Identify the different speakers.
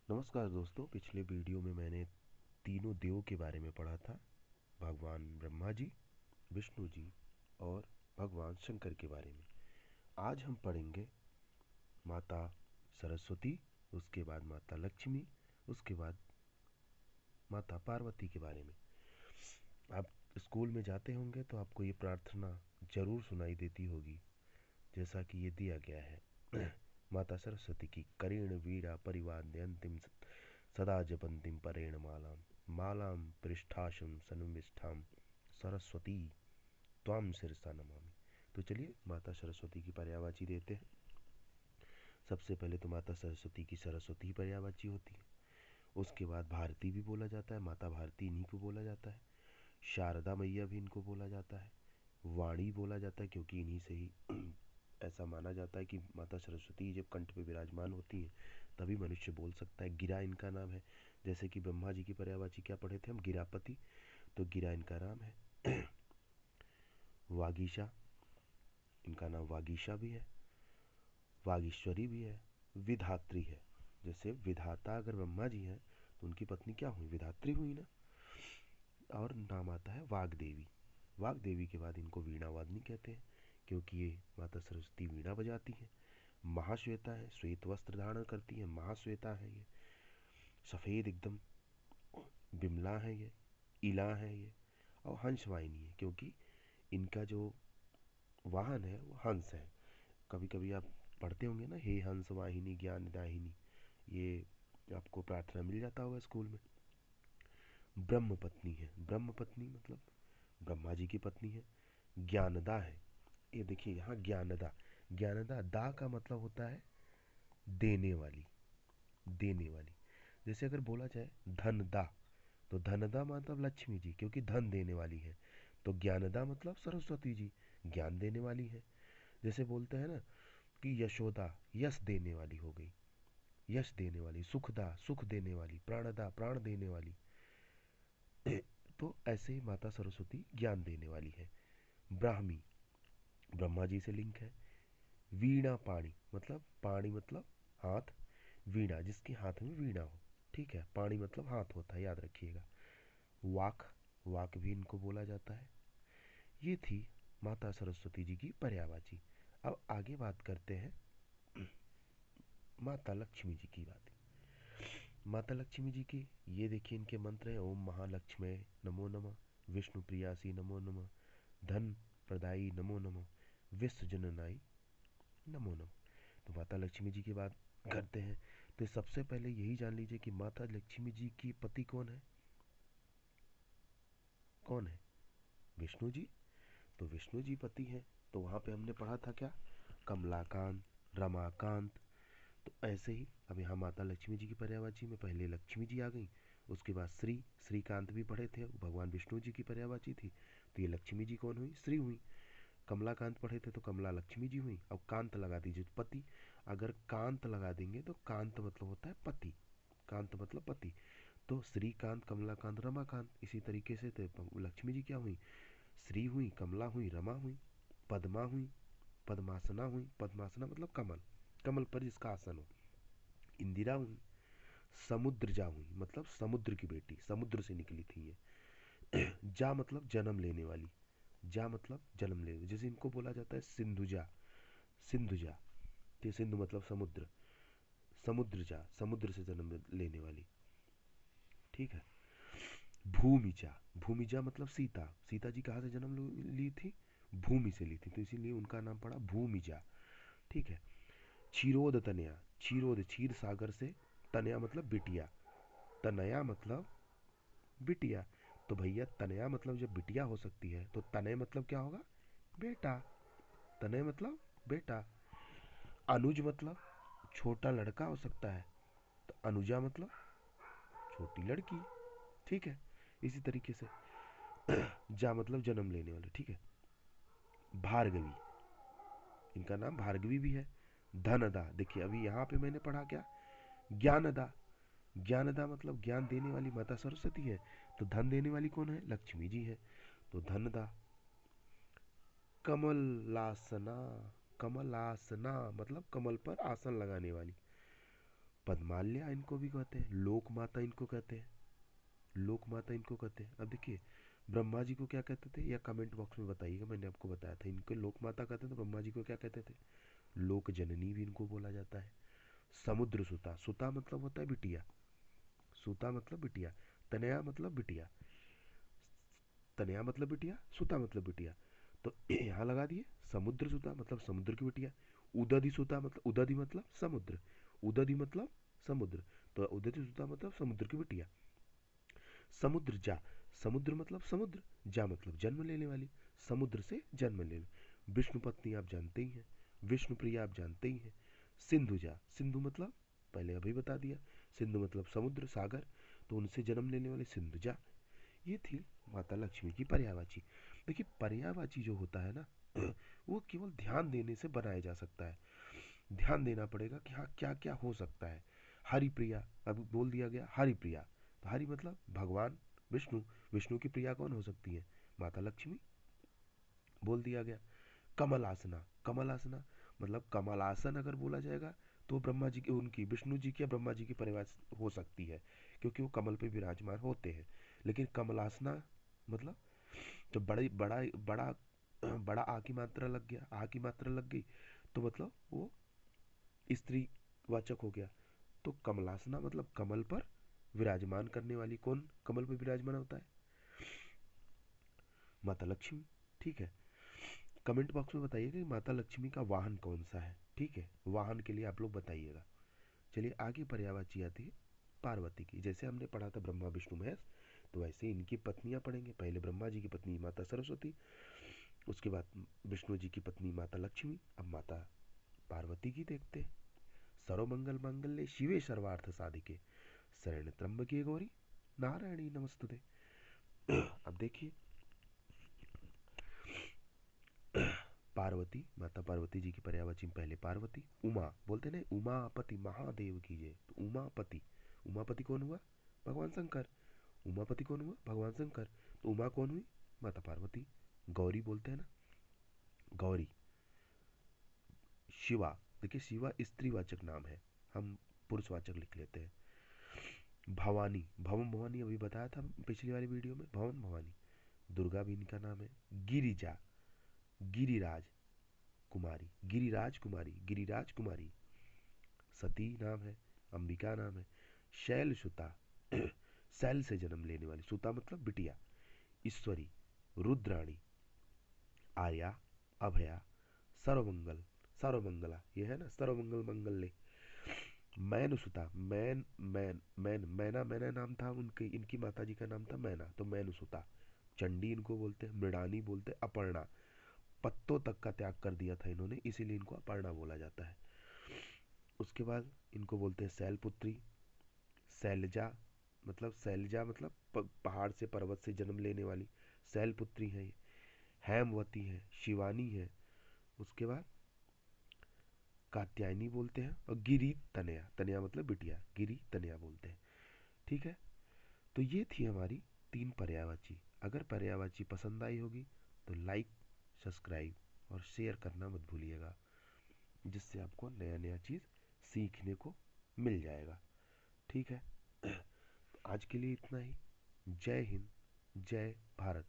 Speaker 1: नमस्कार दोस्तों, पिछले वीडियो में मैंने तीनों देवों के बारे में पढ़ा था। भगवान ब्रह्मा जी, विष्णु जी और भगवान शंकर के बारे में। आज हम पढ़ेंगे माता सरस्वती, उसके बाद माता लक्ष्मी, उसके बाद माता पार्वती के बारे में। आप स्कूल में जाते होंगे तो आपको ये प्रार्थना जरूर सुनाई देती होगी, जैसा कि ये दिया गया है। माता सरस्वती की करेण वीणा परिवाद्य अंतिम सदा जपन्तीं परेण मालां मालां पृष्ठाशं सन्मिष्ठां सरस्वती त्वां शिरसा नमामि। तो चलिए माता सरस्वती की पर्यायवाची देते हैं। सबसे पहले तो माता सरस्वती की सरस्वती पर्यायवाची होती है। उसके बाद भारती भी बोला जाता है, माता भारती इन्हीं को बोला जाता है। शारदा मैया भी इनको बोला जाता है। वाणी बोला जाता है क्योंकि इन्हीं से ही ऐसा माना जाता है कि माता सरस्वती जब कंठ पे विराजमान होती हैं तभी मनुष्य बोल सकता है। गिरा इनका नाम है, जैसे कि ब्रह्मा जी की पर्यायवाची क्या पढ़े थे हम, गिरापति, तो गिरा इनका नाम है। वागीशा, इनका नाम वागीशा भी है, वागीश्वरी भी है, विधात्री है। जैसे विधाता अगर ब्रह्मा जी हैं तो उनकी पत्नी क्या हुई, विधात्री हुई ना। और नाम आता है वाग्देवी। वाग्देवी के बाद इनको वीणावादिनी कहते हैं क्योंकि ये माता सरस्वती वीणा बजाती है। महाश्वेता है, श्वेत वस्त्र धारण करती है, महाश्वेता है ये, सफ़ेद एकदम बिमला है ये, इला है ये, और हंस वाहिनी है क्योंकि इनका जो वाहन है वो हंस है। कभी कभी आप पढ़ते होंगे ना, हे हंस वाहिनी ज्ञान दाहिनी, ये आपको प्रार्थना मिल जाता होगा स्कूल में। ब्रह्म पत्नी है, ब्रह्म पत्नी मतलब ब्रह्मा जी की पत्नी है। ज्ञानदा है, ये देखिए यहाँ ज्ञानदा, ज्ञानदा दा का मतलब होता है देने वाली, देने वाली। जैसे अगर बोला जाए धनदा, तो धनदा मतलब लक्ष्मी जी क्योंकि धन देने वाली है। तो ज्ञानदा मतलब सरस्वती जी, ज्ञान देने वाली है। जैसे बोलते हैं ना कि यशोदा यश देने वाली हो गई, यश देने वाली, सुखदा सुख देने वाली, प्राणदा प्राण देने वाली। तो ऐसे ही माता सरस्वती ज्ञान देने वाली है। ब्राह्मी, ब्रह्मा जी से लिंक है। वीणा पाणी, मतलब पाणी मतलब हाथ, वीणा जिसके हाथ में वीणा हो, ठीक है। पाणी मतलब हाथ होता है, याद रखिएगा। वाक, वाक भी इनको बोला जाता है। ये थी माता सरस्वती जी की पर्यायवाची। अब आगे बात करते हैं माता लक्ष्मी जी की बात। माता लक्ष्मी जी की ये देखिए इनके मंत्र हैं, ओम महालक्ष्मी नमो नमः, विष्णु प्रियासी नमो नमः, धन प्रदायी नमो नमः, विश्व जननाई नमो नमः। तो माता लक्ष्मी जी की बात करते हैं तो सबसे पहले यही जान लीजिए कि माता लक्ष्मी जी की पति कौन है, कौन है, विष्णु जी। तो विष्णु जी पति हैं। तो वहाँ पे हमने पढ़ा था क्या, कमलाकांत, रमाकांत। तो ऐसे ही अब यहाँ माता लक्ष्मी जी की पर्यायवाची में पहले लक्ष्मी जी आ गई, उसके बाद श्री, श्रीकांत भी पढ़े थे, भगवान विष्णु जी की पर्यायवाची थी। तो ये लक्ष्मी जी कौन हुई, श्री हुई। कमलाकांत पढ़े थे तो कमला लक्ष्मी जी हुई। अब कांत लगा दीजिए तो पति। अगर कांत लगा देंगे तो कांत मतलब होता है पति, कांत मतलब पति। तो श्रीकांत, कमलाकांत, रमाकांत, इसी तरीके से तो लक्ष्मी जी क्या हुई, श्री हुई, कमला हुई, रमा हुई, पद्मा हुई, पद्मासना हुई, पद्मासना मतलब कमल, कमल पर जिसका आसन हो, इंदिरा हुई, समुद्रजा हुई मतलब समुद्र की बेटी, समुद्र से निकली थी ये। जा मतलब जन्म लेने वाली, जा मतलब जन्म ले, जैसे इनको बोला जाता है सिंधुजा, सिंधुजा, तो सिंधु मतलब समुद्र, समुद्रजा समुद्र से जन्म लेने वाली, ठीक है। भूमिजा, भूमिजा मतलब सीता, सीता जी कहाँ से जन्म ली थी, भूमि से ली थी, तो इसीलिए उनका नाम पड़ा भूमिजा, ठीक है। क्षीरोद तनया, क्षीरोद क्षीर सागर से, तनया मतलब बिटिया, तनया मतलब बिटिया। तो भैया तनया मतलब जब बिटिया हो सकती है तो तनय मतलब क्या होगा, बेटा, तनय मतलब बेटा। अनुज मतलब छोटा लड़का हो सकता है, तो अनुजा मतलब छोटी लड़की, ठीक है। इसी तरीके से जा मतलब जन्म लेने वाले, ठीक है। भार्गवी, इनका नाम भार्गवी भी है। धनदा, देखिए अभी यहाँ पे मैंने पढ़ा क्या, ज्ञानदा, ज्ञानदा मतलब ज्ञान देने वाली माता सरस्वती है। तो धन देने वाली कौन है, लक्ष्मी जी है, तो धनदा। कमलासना, कमलासना मतलब कमल पर आसन लगाने वाली, पद्माल्या इनको भी कहते हैं, लोक माता इनको कहते हैं, लोक माता इनको कहते हैं। अब देखिए ब्रह्मा जी को क्या कहते थे, या कमेंट बॉक्स में बताइएगा, मैंने आपको बताया था इनको लोक माता कहते थे, तो ब्रह्मा जी को क्या कहते थे, लोक जननी भी इनको बोला जाता है। समुद्र सुता, सुता मतलब होता है बिटिया, सुता मतलब बिटिया, तनया मतलब बिटिया, तनया मतलब बिटिया, सुता मतलब बिटिया। तो यहाँ लगा दिए समुद्र सुता मतलब समुद्र की बिटिया, उदधि सुता मतलब उदधि मतलब समुद्र, उदधि मतलब समुद्र, तो उदधि सुता मतलब समुद्र की बिटिया। समुद्र जा, समुद्र मतलब समुद्र, जा मतलब जन्म लेने वाली, समुद्र से जन्म लेने। विष्णु पत्नी आप जानते ही हैं, विष्णु प्रिया आप जानते ही हैं। सिंधु जा, सिंधु मतलब पहले अभी बता दिया, सिंधु मतलब समुद्र सागर, तो उनसे जन्म लेने वाले सिंधु जा। ये थी माता लक्ष्मी की पर्यायवाची। देखिए पर्यायवाची जो होता है ना वो केवल ध्यान देने से बनाया जा सकता है, ध्यान देना पड़ेगा कि हाँ क्या क्या हो सकता है। हरि प्रिया, अब बोल दिया गया हरि प्रिया, तो हरि मतलब भगवान विष्णु, विष्णु की प्रिया कौन हो सकती है, माता लक्ष्मी, बोल दिया गया। कमलासना, कमलासना मतलब कमलासन अगर बोला जाएगा तो ब्रह्मा जी की, उनकी विष्णु जी की या ब्रह्मा जी की परिवार हो सकती है, क्योंकि वो कमल पे विराजमान होते हैं। लेकिन कमलासना मतलब तो बड़ी बड़ा बड़ा बड़ा आ की मात्रा लग गया, आ की मात्रा लग गई तो मतलब वो स्त्री वाचक हो गया। तो कमलासना मतलब कमल पर विराजमान करने वाली, कौन कमल पर विराजमान होता है, माता लक्ष्मी। ठीक है, कमेंट बॉक्स में बताइएगा कि माता लक्ष्मी का वाहन कौन सा है, ठीक है, वाहन के लिए आप लोग बताइएगा। चलिए आगे पर्यायवाची आती है पार्वती की। जैसे हमने पढ़ा था ब्रह्मा विष्णु महेश, तो वैसे इनकी पत्नियां पढ़ेंगे। पहले ब्रह्मा जी की पत्नी माता सरस्वती, उसके बाद विष्णु जी की पत्नी माता लक्ष्मी, अब माता पार्वती की देखते हैं। सर्वमंगल मांगल्ये शिवे सर्वार्थ साधिके शरण्य त्र्यंबके गौरी नारायणी नमस्तुते। अब देखिए पार्वती, माता पार्वती जी की पर्यायवाची में पहले पार्वती, उमा बोलते ना, उमापति महादेव की जय, तो उमापति, उमापति कौन हुआ, भगवान शंकर, उमापति कौन हुआ, भगवान शंकर, तो उमा कौन हुई, माता पार्वती। गौरी बोलते हैं ना, गौरी, शिवा, देखिए शिवा स्त्रीवाचक नाम है, हम पुरुषवाचक लिख लेते हैं। भवानी, भवन भवानी अभी बताया था पिछली वाली वीडियो में, भवन भवानी, दुर्गा भी इनका नाम है। गिरिजा, गिरिराज कुमारी, गिरिराज कुमारी, गिरिराज कुमारी। सती नाम है, अंबिका नाम है। शैल सुता शैल से जन्म लेने वाली, सुता मतलब बिटिया। ईश्वरी, रुद्राणी, आर्या, अभया, सर्वमंगल, सर्वमंगला, ये है ना सर्वमंगल मंगल्य। मैन सुता, मैन मैन मैन मैना, मैना नाम था उनके, इनकी माता जी का नाम था मैना, तो मैन सुता। चंडी इनको बोलते हैं, मृडानी बोलते हैं, अपर्णा, पत्तों तक का त्याग कर दिया था इन्होंने, इसीलिए इनको अपर्णा बोला जाता है। उसके बाद इनको बोलते हैं शैलपुत्री, शैलजा, मतलब शैलजा मतलब पहाड़ से पर्वत से जन्म लेने वाली, शैलपुत्री है ये। हेमवती है, शिवानी है। उसके बाद कात्यायनी बोलते हैं, और गिरी तनया, तनया मतलब बिटिया, गिरी तनया बोलते हैं। ठीक है, तो ये थी हमारी 3 पर्यायवाची। अगर पर्यायवाची पसंद आई होगी तो लाइक, सब्सक्राइब और शेयर करना मत भूलिएगा, जिससे आपको नया नया चीज़ सीखने को मिल जाएगा। ठीक है, तो आज के लिए इतना ही। जय हिंद, जय भारत।